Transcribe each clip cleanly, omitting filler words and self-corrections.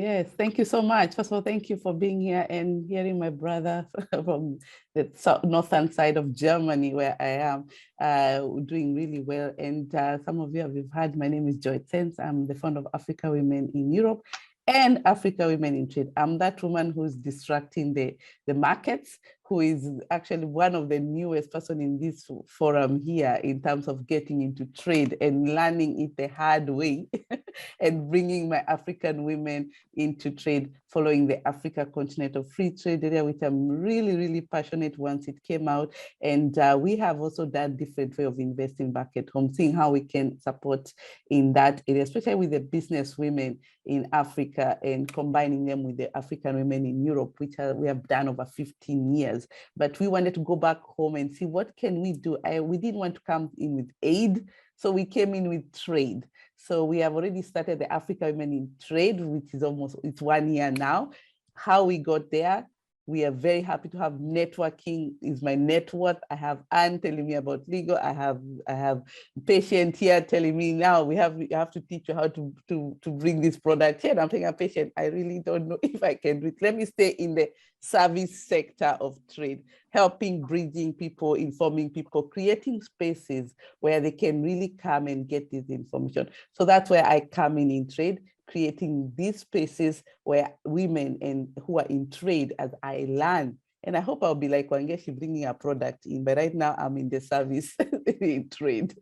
Yes, thank you so much. First of all, thank you for being here and hearing my brother from the northern side of Germany, where I am, doing really well. And some of you have heard, my name is Zenz. I'm the founder of Africa Women in Europe and Africa Women in Trade. I'm that woman who's disrupting the markets, who is actually one of the newest person in this forum here in terms of getting into trade and learning it the hard way and bringing my African women into trade following the Africa Continental Free Trade area, which I'm really, really passionate once it came out. And we have also done different way of investing back at home, seeing how we can support in that area, especially with the business women in Africa and combining them with the African women in Europe, which we have done over 15 years. But we wanted to go back home and see what can we do. We didn't want to come in with aid, so we came in with trade. So we have already started the Africa Women in Trade, which is it's 1 year now. How we got there, we are very happy to have networking is my net worth. I have Anne telling me about legal. I have patient here telling me now you have to teach you how to bring this product here. And I'm thinking, patient, I really don't know if I can do it. Let me stay in the service sector of trade, helping, bridging people, informing people, creating spaces where they can really come and get this information. So that's where I come in trade, creating these spaces where women and who are in trade as I learn. And I hope I'll be like Wangeshi bringing a product in, but right now I'm in the service in trade.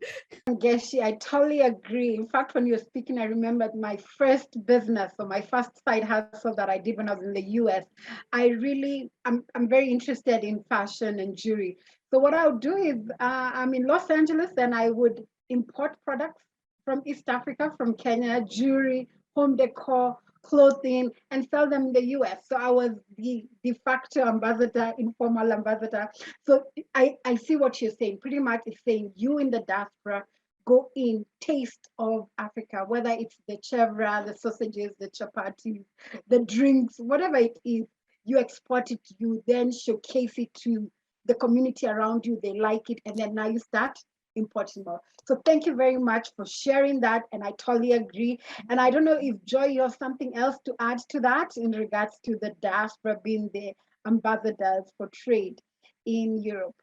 Wangeshi, I totally agree. In fact, when you were speaking, I remembered my first business or my first side hustle that I did when I was in the US. I'm very interested in fashion and jewelry. So what I would do is I'm in Los Angeles and I would import products from East Africa, from Kenya, jewelry, home decor, clothing, and sell them in the US. So I was the de facto ambassador, informal ambassador. So I see what you're saying. Pretty much it's saying you in the diaspora go in, taste of Africa, whether it's the chevra, the sausages, the chapatis, the drinks, whatever it is, you export it, you then showcase it to the community around you, they like it, and then now you start importing more. So thank you very much for sharing that, and I totally agree. And I don't know if Joy, you have something else to add to that in regards to the diaspora being the ambassadors for trade in Europe.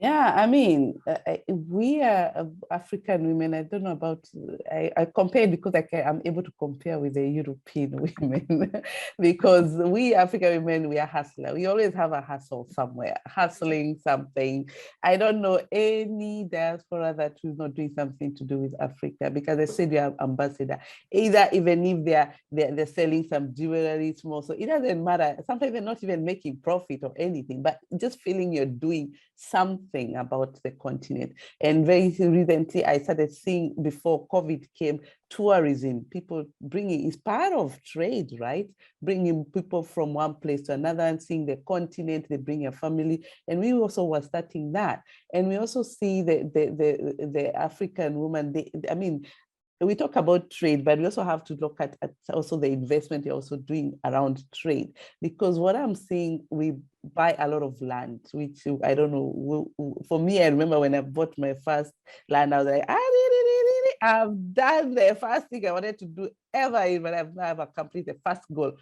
Yeah, I mean, we are African women. I don't know about, I compare because I'm able to compare with the European women because we African women, we are hustler. We always have a hustle somewhere, hustling something. I don't know any diaspora that is not doing something to do with Africa because they say they are ambassador. Either even if they're selling some jewelry small, so it doesn't matter. Sometimes they're not even making profit or anything, but just feeling you're doing something about the continent. And very recently, I started seeing before COVID came, tourism, people bringing, is part of trade, right? Bringing people from one place to another and seeing the continent, they bring a family. And we also were starting that. And we also see the African woman, I mean, we talk about trade, but we also have to look at also the investment you're also doing around trade. Because what I'm seeing, we buy a lot of land, which I don't know. For me, I remember when I bought my first land, I was like, I've done the first thing I wanted to do ever in my life. Now I've accomplished the first goal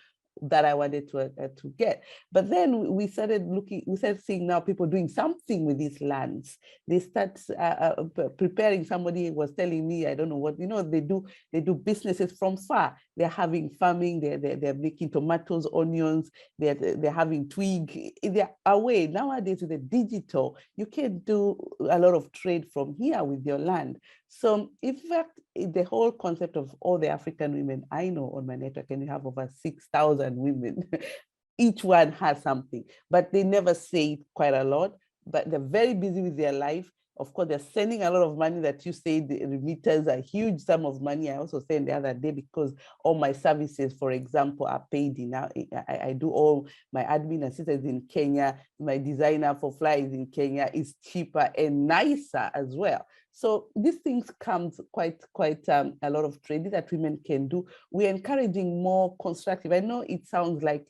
that I wanted to get. But then we started seeing now people doing something with these lands. They start preparing. Somebody was telling me, I don't know what, they do businesses from far. They're having farming, they're making tomatoes, onions, they're having twig. They're away. Nowadays with the digital, you can do a lot of trade from here with your land. So in fact, the whole concept of all the African women I know on my network, and you have over 6,000 women, each one has something, but they never say it quite a lot, but they're very busy with their life. Of course, they're sending a lot of money that you say the remitters are huge sum of money. I also said the other day, because all my services, for example, are paid in. I do all my admin assistants in Kenya. My designer for flies in Kenya is cheaper and nicer as well. So these things comes quite a lot of trade that women can do. We're encouraging more constructive. I know it sounds like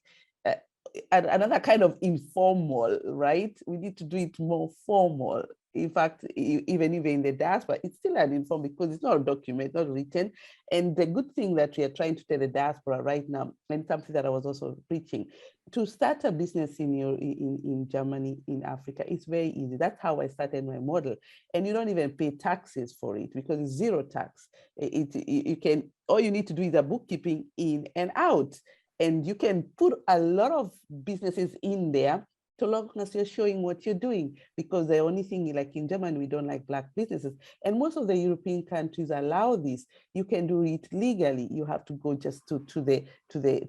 another kind of informal, right? We need to do it more formal. In fact, even in the diaspora, it's still uninformed because it's not a document, not written. And the good thing that we are trying to tell the diaspora right now, and something that I was also preaching, to start a business in Germany, in Africa, it's very easy. That's how I started my model. And you don't even pay taxes for it because it's zero tax. You can, all you need to do is a bookkeeping in and out. And you can put a lot of businesses in there so long as you're showing what you're doing, because the only thing, like in Germany, we don't like Black businesses. And most of the European countries allow this. You can do it legally. You have to go just to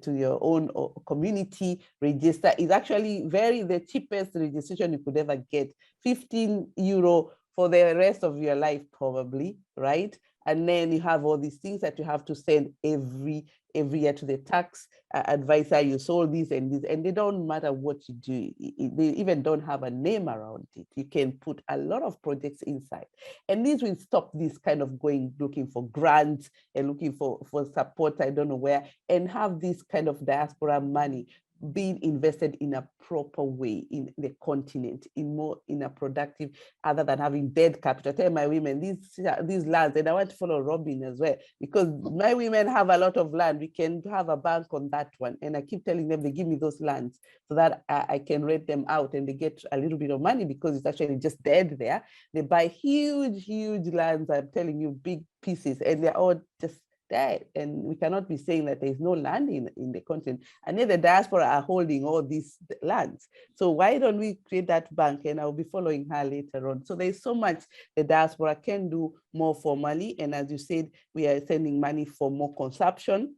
your own community register. It's actually the cheapest registration you could ever get, 15 euro for the rest of your life, probably, right? And then you have all these things that you have to send every year to the tax advisor. You sold this and this, and they don't matter what you do. They even don't have a name around it. You can put a lot of projects inside. And this will stop this kind of looking for grants and looking for support, I don't know where, and have this kind of diaspora money being invested in a proper way in the continent, in a productive, other than having dead capital. I tell my women, these lands, and I want to follow Robin as well, because my women have a lot of land. We can have a bank on that one. And I keep telling them, they give me those lands so that I can rent them out and they get a little bit of money because it's actually just dead there. They buy huge lands, I'm telling you, big pieces, and they're all just dead. And we cannot be saying that there's no land in the continent. And then the diaspora are holding all these lands. So why don't we create that bank? And I'll be following her later on. So there's so much the diaspora can do more formally. And as you said, we are sending money for more consumption.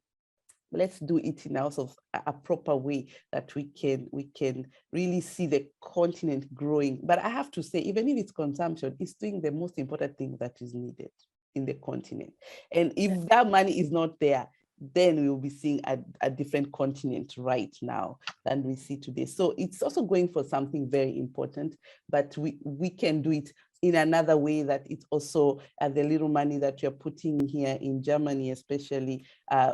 Let's do it in also a proper way that we can really see the continent growing. But I have to say, even if it's consumption, it's doing the most important thing that is needed in the continent. And if that money is not there, then we will be seeing a different continent right now than we see today. So it's also going for something very important, but we can do it in another way that it's also the little money that you're putting here in Germany, especially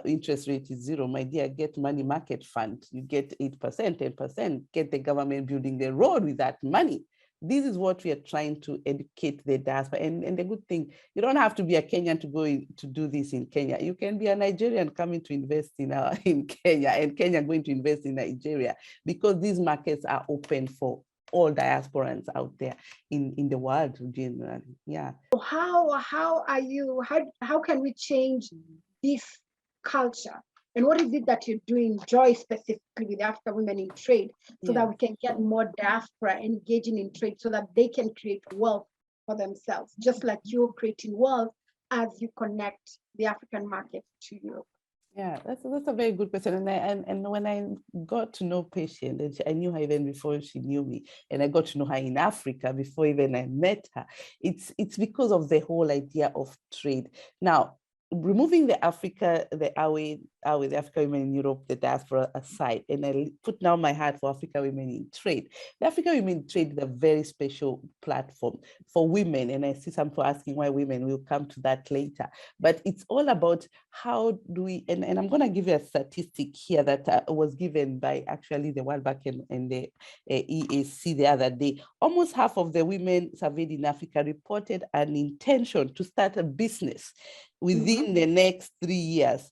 interest rate is zero. My dear, get money market fund. You get 8%, 10%, get the government building the road with that money. This is what we are trying to educate the diaspora. And the good thing, you don't have to be a Kenyan to go to do this in Kenya. You can be a Nigerian coming to invest in Kenya, and Kenya going to invest in Nigeria, because these markets are open for all diasporans out there in the world generally. Yeah. So how can we change this culture? And what is it that you're doing, Joy, specifically with African Women in Trade, so that we can get more diaspora engaging in trade so that they can create wealth for themselves, just like you're creating wealth as you connect the African market to Europe? Yeah, that's a very good question. And when I got to know Patient, and I knew her even before she knew me, and I got to know her in Africa before even I met her, it's because of the whole idea of trade. Now, removing the African women in Europe, the diaspora aside, and I put now my heart for African women in trade. The African women in trade is a very special platform for women, and I see some people asking why women. We'll come to that later. But it's all about how do we, and I'm going to give you a statistic here that was given by actually the World Bank and the EAC the other day. Almost half of the women surveyed in Africa reported an intention to start a business within the next 3 years.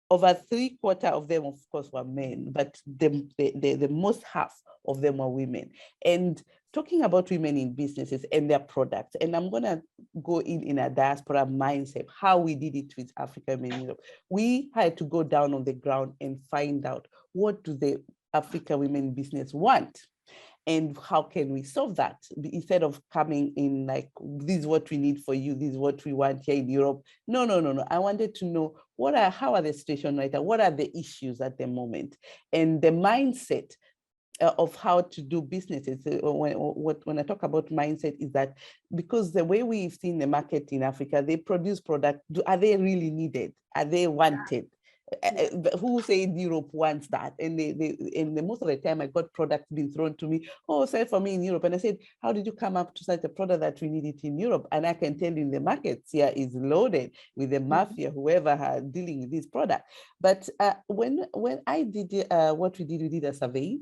Over 3/4 of them, of course, were men, but the most half of them were women. And talking about women in businesses and their products, and I'm going to go in a diaspora mindset, how we did it with African women in Europe. We had to go down on the ground and find out, what do the African women in business want? And how can we solve that? Instead of coming in like, this is what we need for you, this is what we want here in Europe. No. I wanted to know, how are the situation right now? What are the issues at the moment? And the mindset of how to do businesses. When I talk about mindset, is that because the way we've seen the market in Africa, they produce products. Are they really needed? Are they wanted? Who said Europe wants that? And most of the time I got products being thrown to me, sell for me in Europe. And I said, how did you come up to such a product that we need it in Europe? And I can tell you, in the markets here is loaded with the mafia, whoever are dealing with this product. But when I did what we did a survey.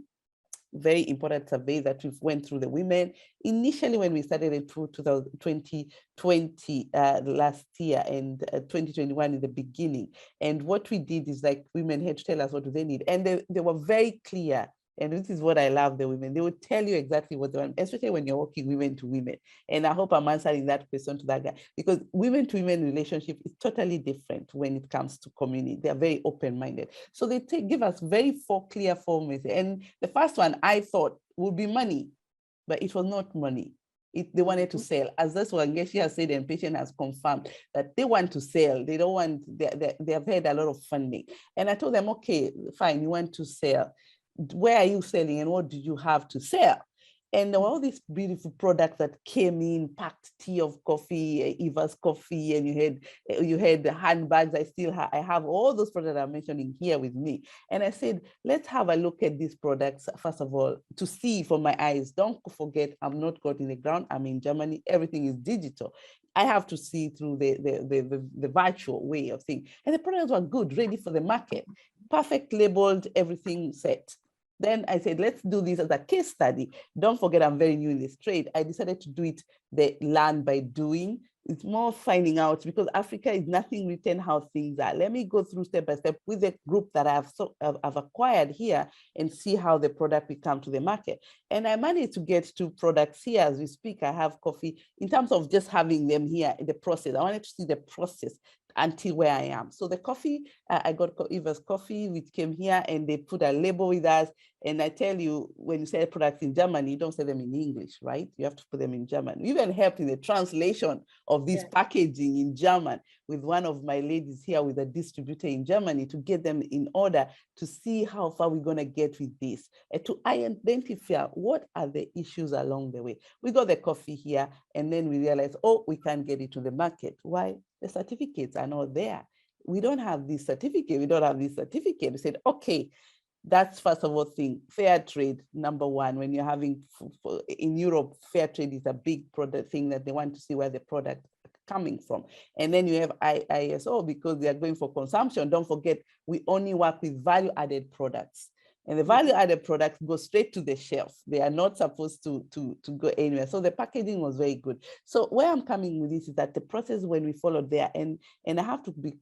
very important survey that we've went through the women. Initially, when we started it through 2020 last year, and 2021 in the beginning. And what we did is, like, women had to tell us what do they need. And they were very clear. And this is what I love the women. They would tell you exactly what they want, especially when you're working women to women. And I hope I'm answering that question to that guy, because women to women relationship is totally different when it comes to community. They're very open-minded. So they give us very clear formulas. And the first one I thought would be money, but it was not money. They wanted to sell. As that's what Ngeshi has said, and patient has confirmed that they want to sell. They don't want, they have had a lot of funding. And I told them, okay, fine, you want to sell. Where are you selling and what do you have to sell? And there were all these beautiful products that came in, packed tea of coffee, Eva's coffee, and you had the handbags. I have all those products I'm mentioning here with me. And I said, let's have a look at these products, first of all, to see from my eyes. Don't forget, I'm not got in the ground. I'm in Germany. Everything is digital. I have to see through the virtual way of things. And the products were good, ready for the market, perfect labeled, everything set. Then I said, let's do this as a case study. Don't forget, I'm very new in this trade. I decided to do it the learn by doing. It's more finding out, because Africa is nothing written how things are. Let me go through step by step with the group that I've acquired here and see how the product will come to the market. And I managed to get 2 products here as we speak. I have coffee. In terms of just having them here in the process, I wanted to see the process until where I am. So the coffee, I got Eva's coffee, which came here, and they put a label with us. And I tell you, when you sell products in Germany, you don't sell them in English, right? You have to put them in German. We even helped in the translation of this packaging in German with one of my ladies here with a distributor in Germany to get them in order to see how far we're going to get with this, to identify what are the issues along the way. We got the coffee here, and then we realized, oh, we can't get it to the market. Why? The certificates are not there. We don't have this certificate. We don't have this certificate. We said, okay, that's first of all thing, fair trade, number one. When you're having, in Europe, fair trade is a big product thing that they want to see where the product coming from. And then you have ISO, because they are going for consumption. Don't forget, we only work with value-added products. And the value-added products go straight to the shelf. They are not supposed to go anywhere. So the packaging was very good. So where I'm coming with this is that the process when we followed there, and I have to be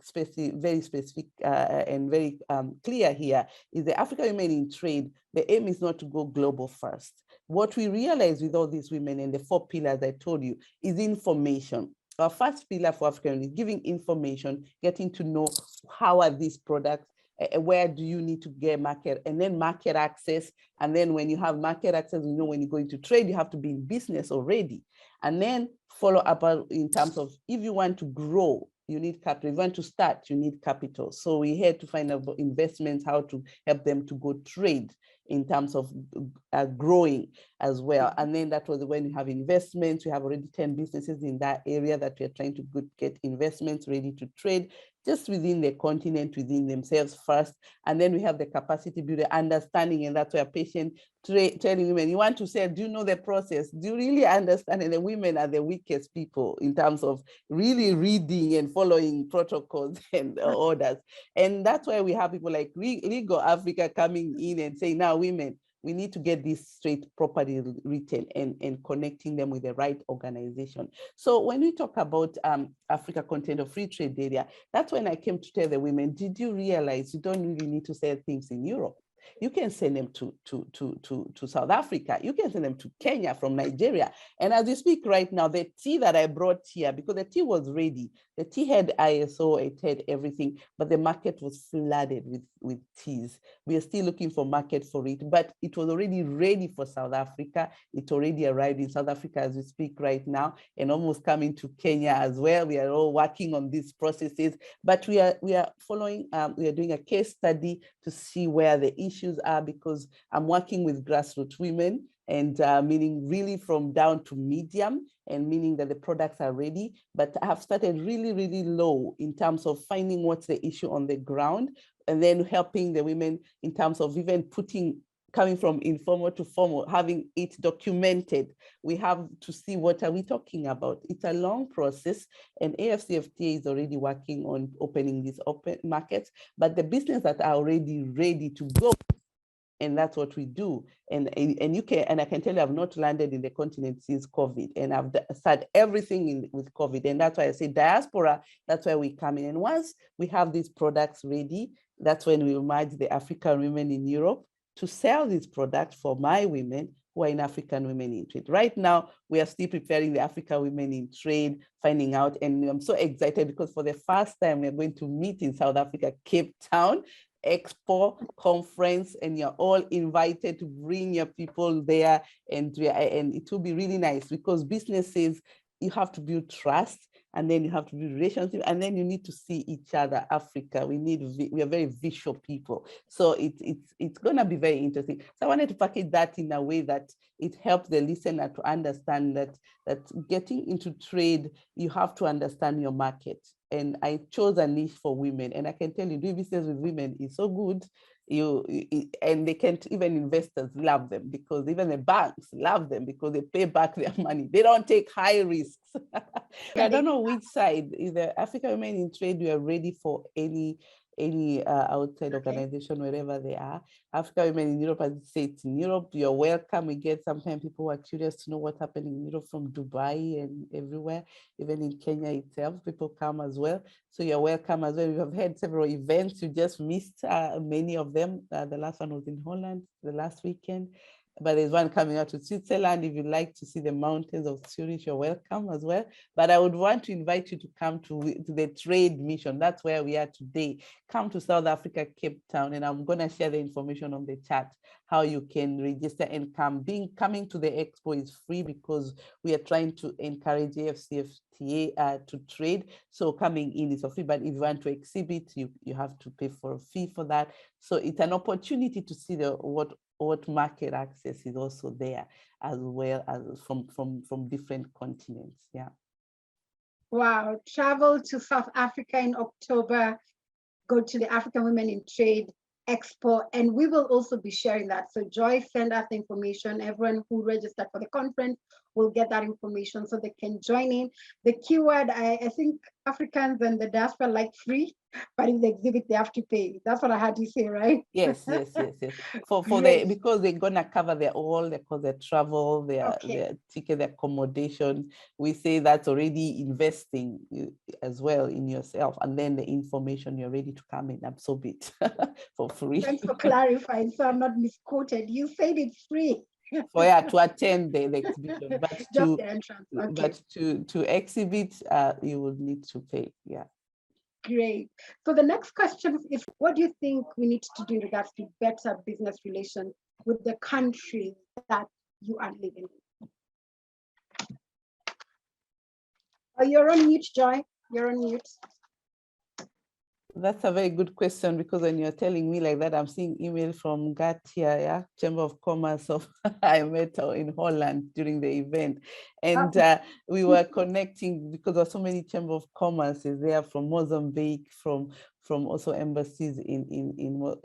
very specific and very clear here, is the African women in trade, the aim is not to go global first. What we realize with all these women and the 4 pillars I told you is information. Our first pillar for African women is giving information, getting to know how are these products, where do you need to get market, and then market access. And then when you have market access, you know, when you're going to trade, you have to be in business already. And then follow up in terms of, if you want to grow, you need capital. If you want to start, you need capital. So we had to find out investments, how to help them to go trade in terms of growing as well. And then that was when you have investments. We have already 10 businesses in that area that we're trying to get investments ready to trade, just within the continent, within themselves first. And then we have the capacity building, understanding, and that's where patient telling women, you want to say, do you know the process? Do you really understand? And the women are the weakest people in terms of really reading and following protocols and orders. And that's why we have people like Legal Africa coming in and saying, now women, we need to get this straight, properly written, and connecting them with the right organization. So when we talk about Africa Continental Free Trade Area, that's when I came to tell the women, did you realize you don't really need to sell things in Europe? You can send them to South Africa. You can send them to Kenya from Nigeria. And as we speak right now, the tea that I brought here, because the tea was ready, the tea had ISO, it had everything, but the market was flooded with teas. We are still looking for market for it, but it was already ready for South Africa. It already arrived in South Africa as we speak right now, and almost coming to Kenya as well. We are all working on these processes, but we are following, we are doing a case study to see where the issues are, because I'm working with grassroots women, and meaning really from down to medium, and meaning that the products are ready, but I have started really, really low in terms of finding what's the issue on the ground, and then helping the women in terms of even coming from informal to formal, having it documented. We have to see what are we talking about. It's a long process, and AFCFTA is already working on opening these open markets, but the business that are already ready to go And that's what we do. And you can, and I can tell you, I've not landed in the continent since COVID, and I've started everything with COVID. And that's why I say diaspora, that's where we come in. And once we have these products ready, that's when we merge the African women in Europe to sell these products for my women who are in African women in trade. Right now, we are still preparing the African women in trade, finding out, and I'm so excited because for the first time, we're going to meet in South Africa, Cape Town, Expo conference, and you're all invited to bring your people there, and it will be really nice because businesses, you have to build trust, and then you have to build relationship, and then you need to see each other. Africa, we are very visual people, so it's gonna be very interesting. So I wanted to package that in a way that it helps the listener to understand that getting into trade, you have to understand your market. And I chose a niche for women, and I can tell you, doing business with women is so good. And they can't, even investors love them, because even the banks love them because they pay back their money. They don't take high risks. I don't know which side. Either African Women in Trade, we are ready for any outside organization, wherever they are. African Women in Europe, as I say, it's in Europe, you're welcome. We get sometimes people who are curious to know what's happening in Europe from Dubai and everywhere, even in Kenya itself, people come as well. So you're welcome as well. We have had several events. You just missed many of them. The last one was in Holland, the last weekend. But there's one coming out to Switzerland. If you'd like to see the mountains of Zurich, you're welcome as well. But I would want to invite you to come to the trade mission. That's where we are today. Come to South Africa, Cape Town, and I'm going to share the information on the chat, how you can register and come. Coming to the expo is free because we are trying to encourage AFCFTA to trade. So coming in is free, but if you want to exhibit, you have to pay for a fee for that. So it's an opportunity to see what market access is also there, as well as from different continents. Yeah. Wow. Travel to South Africa in October, go to the African Women in Trade Expo, and we will also be sharing that. So Joy, send us the information. Everyone who registered for the conference will get that information so they can join in. The keyword, I think Africans and the diaspora like free, but if they exhibit, they have to pay. That's what I had to say, right? Yes. Because they're gonna cover their travel, their ticket, their accommodation. We say that's already investing as well in yourself, and then the information, you're ready to come and absorb it for free. Thanks for clarifying, so I'm not misquoted. You said it's free. To attend the exhibition, but just the entrance. Okay. But to exhibit, you would need to pay. Yeah. Great. So the next question is, what do you think we need to do in regards to better business relations with the country that you are living in? Oh, you're on mute, Joy. You're on mute. That's a very good question, because when you're telling me like that, I'm seeing email from Gatia, yeah, Chamber of Commerce of I met her in Holland during the event, and we were connecting because there are so many Chamber of Commerce there from Mozambique, from also embassies in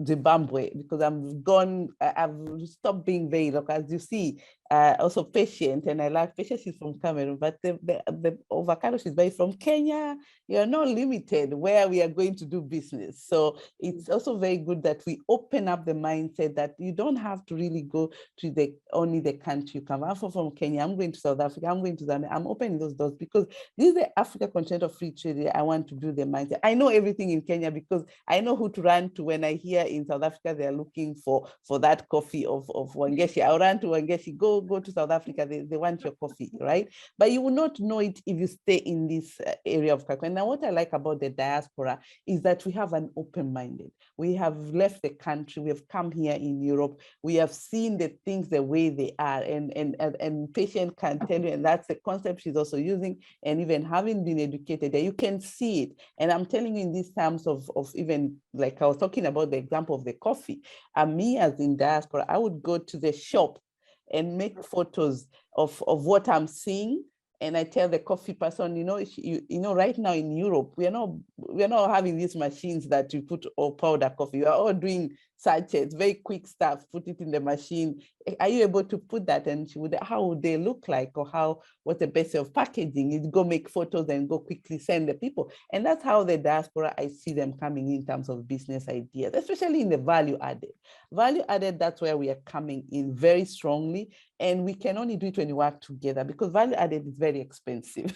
Zimbabwe, because I've stopped being very local, as you see, also patient, and I like patience is from Cameroon, but the avocado she's buying from Kenya. You're not limited where we are going to do business. So it's also very good that we open up the mindset that you don't have to really go to only the country you come. I'm from Kenya, I'm going to South Africa, I'm going to Zambia. I'm opening those doors because this is the Africa continent of free trade. I want to build the mindset. I know everything in Kenya because I know who to run to when I hear in South Africa they're looking for that coffee of Wangeshi. I'll run to Wangeshi, go to South Africa, they want your coffee, right? But you will not know it if you stay in this area of Kakwa. Now, what I like about the diaspora is that we have an open-minded. We have left the country, we have come here in Europe, we have seen the things the way they are, and patient can tell you, and that's the concept she's also using, and even having been educated there, you can see it. And I'm telling you in these terms of even, like I was talking about the example of the coffee, me as in diaspora, I would go to the shop and make photos of what I'm seeing. And I tell the coffee person, you know, right now in Europe, we are not having these machines that you put all powder coffee. We are all doing sachets, very quick stuff, put it in the machine, are you able to put that? And she would, how would they look like, or what's the best of packaging? Is go make photos and go quickly send the people. And that's how the diaspora, I see them coming in terms of business ideas, especially in the value added. Value added, that's where we are coming in very strongly. And we can only do it when we work together, because value added is very expensive.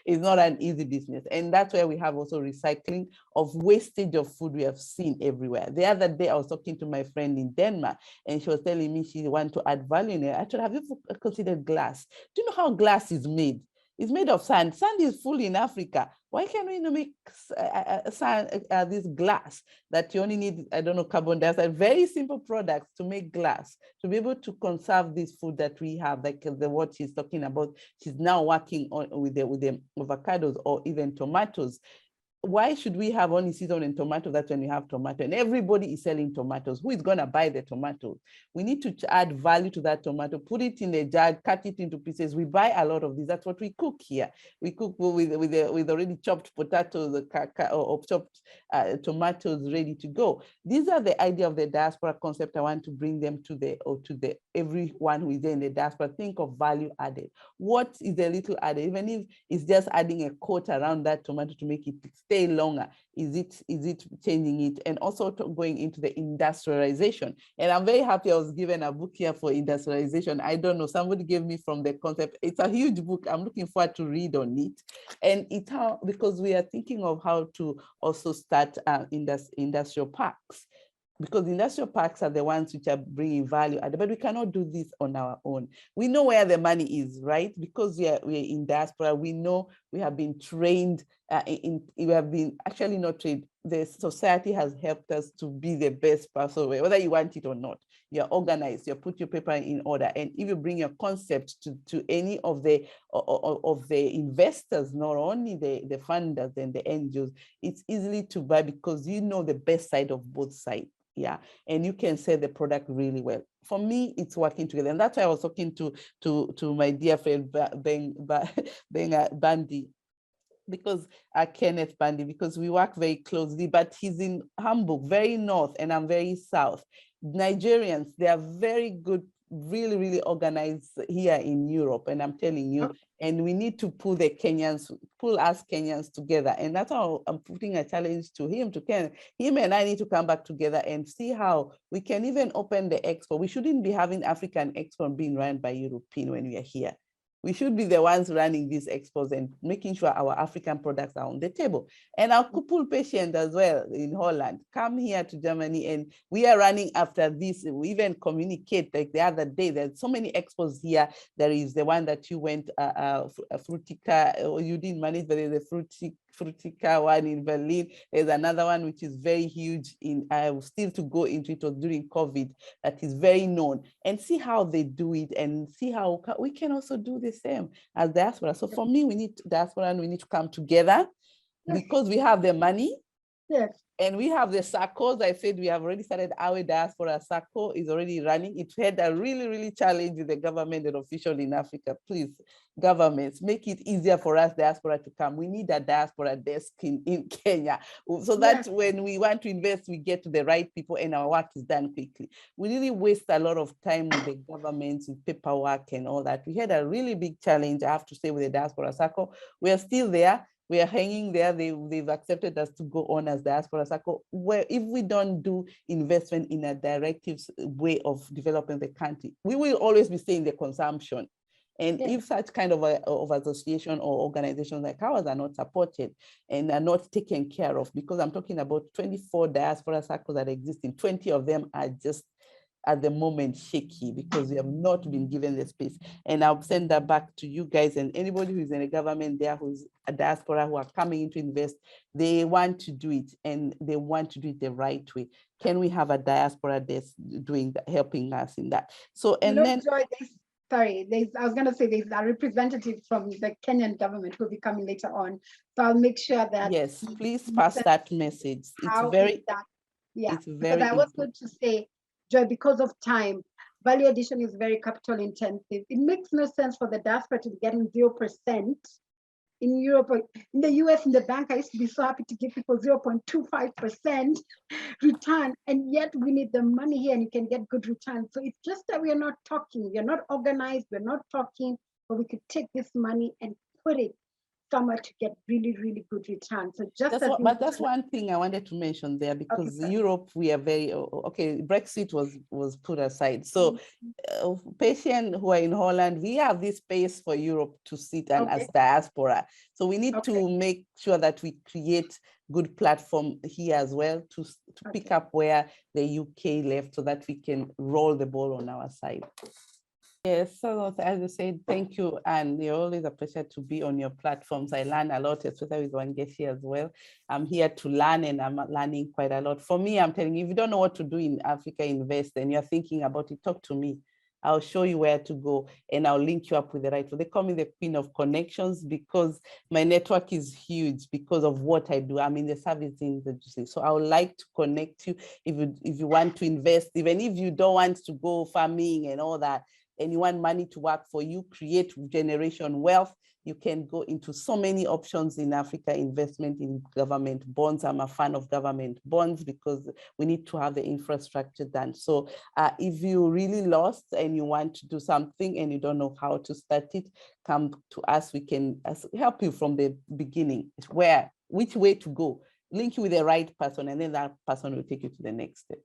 It's not an easy business. And that's where we have also recycling of wastage of food we have seen everywhere. The other day, I was talking to my friend in Denmark, and she was telling me she wants to add value in it. I told her, have you considered glass? Do you know how glass is made? It's made of sand. Sand is full in Africa. Why can't we make this glass that you only need, I don't know, carbon dioxide, very simple products to make glass, to be able to conserve this food that we have, like what she's talking about. She's now working on with the avocados or even tomatoes. Why should we have only season in tomato? That's when we have tomato, and everybody is selling tomatoes. Who is going to buy the tomatoes? We need to add value to that tomato, put it in a jar, cut it into pieces. We buy a lot of these. That's what we cook here. We cook with already chopped potatoes or chopped tomatoes ready to go. These are the idea of the diaspora concept. I want to bring them to everyone who is there in the diaspora. Think of value added. What is a little added? Even if it's just adding a coat around that tomato to make it stay longer, is it changing it? And also going into the industrialization. And I'm very happy I was given a book here for industrialization. I don't know, somebody gave me from the concept. It's a huge book. I'm looking forward to read on it. And it's how, because we are thinking of how to also start industrial parks, because industrial parks are the ones which are bringing value added, but we cannot do this on our own. We know where the money is, right? Because we're in diaspora, we know we have been trained, we have been actually not trained. The society has helped us to be the best person, whether you want it or not. You're organized, you put your paper in order. And if you bring your concept to any of the investors, not only the funders and the NGOs, it's easily to buy because you know the best side of both sides. Yeah, and you can sell the product really well. For me, it's working together, and that's why I was talking to my dear friend Bandy, because Kenneth Bandy, because we work very closely. But he's in Hamburg, very north, and I'm very south. Nigerians, they are very good, really, really organized here in Europe, and I'm telling you. And we need to pull us Kenyans together. And that's how I'm putting a challenge to him, to Ken. Him and I need to come back together and see how we can even open the expo. We shouldn't be having African expo being run by European when we are here. We should be the ones running these expos and making sure our African products are on the table. And our couple patient as well in Holland, come here to Germany, and we are running after this. We even communicate, like the other day, there's so many expos here. There is the one that you went, Frutica, or you didn't manage, but there's a Frutica one in Berlin. There's another one which is very huge still to go into, it was during COVID, that is very known, and see how they do it, and see how we can also do the same as diaspora. So for me, we need diaspora, and we need to come together because we have the money. Yes. And we have the SACCOs. I said we have already started our diaspora. SACCO is already running. It had a really, really challenge with the government and official in Africa. Please, governments, make it easier for us diaspora to come. We need a diaspora desk in Kenya, so that when we want to invest, we get to the right people and our work is done quickly. We really waste a lot of time with the governments, with paperwork and all that. We had a really big challenge, I have to say, with the diaspora SACCO. We are still there. We are hanging there. They've accepted us to go on as diaspora SACCO, where if we don't do investment in a directive way of developing the country, we will always be saying the consumption. And if such kind of association or organizations like ours are not supported and are not taken care of, because I'm talking about 24 diaspora SACCOs that exist, and 20 of them are just at the moment shaky because we have not been given the space. And I'll send that back to you guys, and anybody who's in the government there who's a diaspora who are coming in to invest, they want to do it, and they want to do it the right way. Can we have a diaspora that's doing that, helping us in that? So, and then Joy, I was going to say there's a representative from the Kenyan government who will be coming later on. So I'll make sure that. Yes, please pass that message. It's very, it's very but I was going to say, Joy, because of time, value addition is very capital intensive. It makes no sense for the diaspora to be getting 0% in Europe or in the US, in the bank, I used to be so happy to give people 0.25% return, and yet we need the money here and you can get good returns. So it's just that we are not talking, we are not organized, we're not talking, but we could take this money and put it somewhere to get really, really good returns. So just that's one thing I wanted to mention there, because okay, Europe, we are very, okay, Brexit was put aside. So patients who are in Holland, we have this space for Europe to sit and as diaspora. So we need to make sure that we create good platform here as well to pick up where the UK left, so that we can roll the ball on our side. Yes, so as I said, thank you. And it's always a pleasure to be on your platforms. I learn a lot, especially with Wangeshi as well. I'm here to learn, and I'm learning quite a lot. For me, I'm telling you, if you don't know what to do in Africa Invest and you're thinking about it, talk to me. I'll show you where to go, and I'll link you up with the right. They call me the queen of connections, because my network is huge because of what I do. I'm in the service industry. So I would like to connect you if you want to invest, even if you don't want to go farming and all that, and you want money to work for you, create generation wealth, you can go into so many options in Africa, investment in government bonds. I'm a fan of government bonds because we need to have the infrastructure done. So if you really lost and you want to do something and you don't know how to start it, come to us. We can help you from the beginning, which way to go, link you with the right person, and then that person will take you to the next step.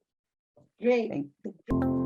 Great. Thank you.